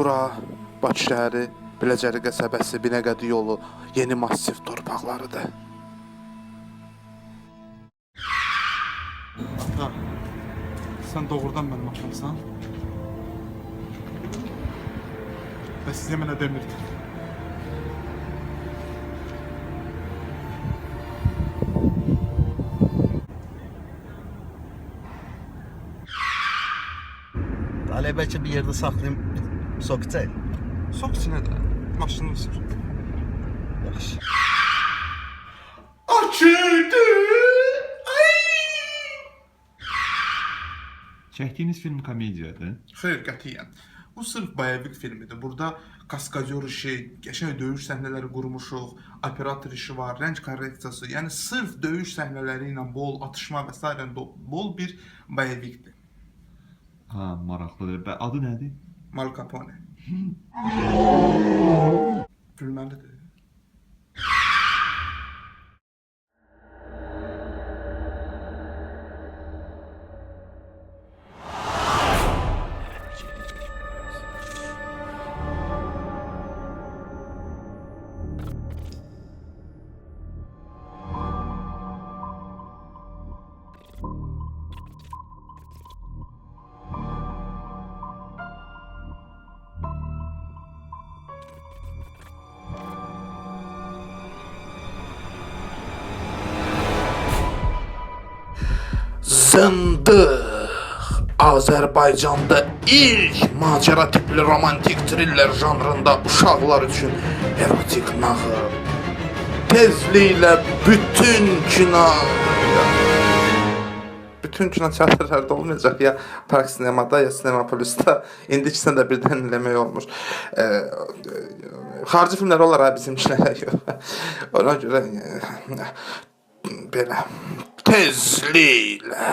Bura Bakı şəhəri, Biləcəri qəsəbəsi, Binəqədi yolu, yeni massiv torpaqlarıdır. Ata, sən doğrudan mənim atamsan? Və sizə mənə demirdin. Ali bəlkə bir yerdə saxlayım, sok içək. Sok içinə də, maşını sür. Yaxşı. Açıldı! Çəkdiyiniz film komediyadır. Xeyr, qətiyyən. Bu sırf bayevik filmidir. Burada kaskadyor işi, qəşəng döyüş səhnələri qurmuşuq, operator işi var, rəng korreksiyası, yəni sırf döyüş səhnələri ilə bol atışma və s. bol bir bayevikdir. Ha, maraqlıdır. Və adı nədir? Mal Capone. Gülməlidir. Zındıq. Azərbaycanda ilk macera tipli romantik thriller janrında uşaqlar üçün erotik nağıl. Tezliklə bütün kinoteatrlarda olmayacaq ya, Park Sinemada ya Sinemapolis'ta. İndi ikisini də birdən eləmək olmuş. Xarici filmlər olar ha bizimkilərə yox. Ona görə belə tezliklə.